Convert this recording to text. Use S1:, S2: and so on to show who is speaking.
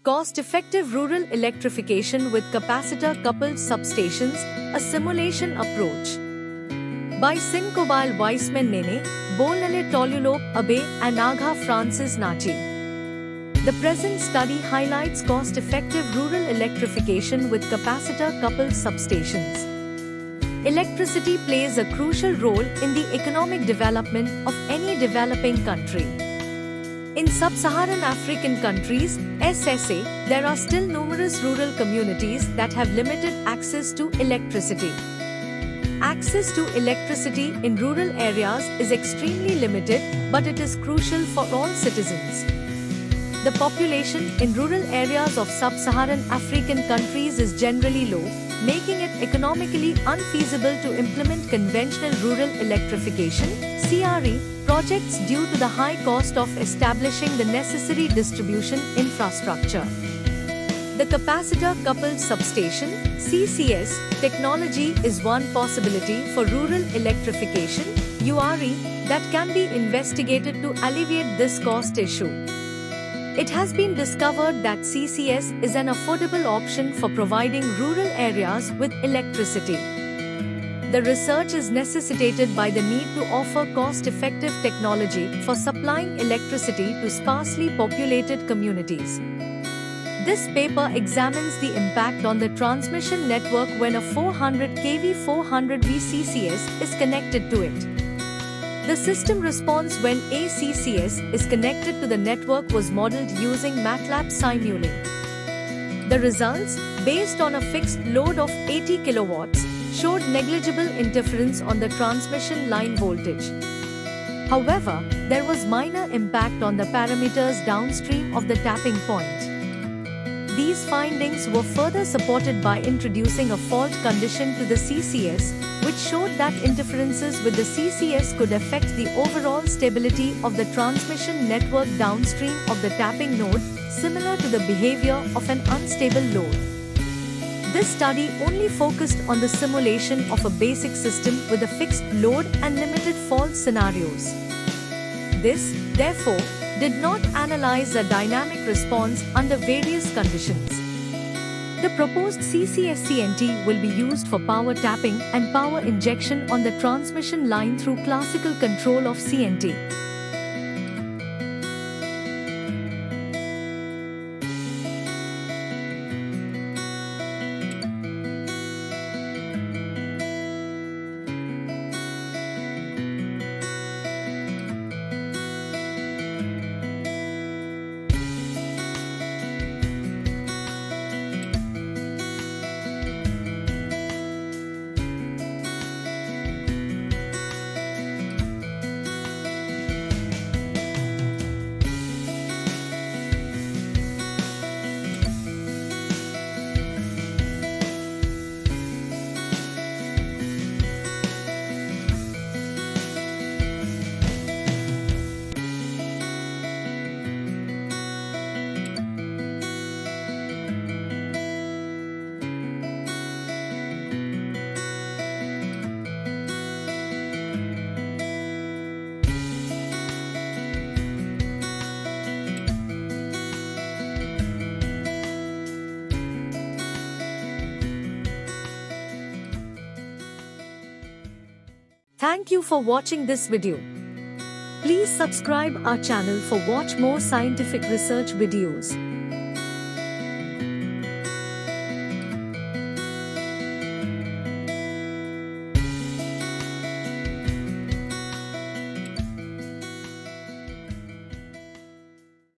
S1: Cost-effective rural electrification with capacitor-coupled substations, a simulation approach. By Sinkobal Weissman Nene, Bolnale Tolulop Abe and Agha Francis Nachi. The present study highlights cost-effective rural electrification with capacitor-coupled substations. Electricity plays a crucial role in the economic development of any developing country. In sub-Saharan African countries, SSA, there are still numerous rural communities that have limited access to electricity. Access to electricity in rural areas is extremely limited, but it is crucial for all citizens. The population in rural areas of sub-Saharan African countries is generally low, making it economically unfeasible to implement conventional rural electrification (CRE) projects due to the high cost of establishing the necessary distribution infrastructure. The capacitor-coupled substation (CCS) technology is one possibility for rural electrification (URE) that can be investigated to alleviate this cost issue. It has been discovered that CCS is an affordable option for providing rural areas with electricity. The research is necessitated by the need to offer cost-effective technology for supplying electricity to sparsely populated communities. This paper examines the impact on the transmission network when a 400 kV 400V CCS is connected to it. The system response when a CCS is connected to the network was modeled using MATLAB Simulink. The results, based on a fixed load of 80 kilowatts, showed negligible interference on the transmission line voltage. However, there was minor impact on the parameters downstream of the tapping point. These findings were further supported by introducing a fault condition to the CCS, which showed that interferences with the CCS could affect the overall stability of the transmission network downstream of the tapping node, similar to the behavior of an unstable load. This study only focused on the simulation of a basic system with a fixed load and limited fault scenarios. This, therefore, did not analyze a dynamic response under various conditions. The proposed CCS-CNT will be used for power tapping and power injection on the transmission line through classical control of CNT. Thank you for watching this video. Please subscribe our channel for watch more scientific research videos.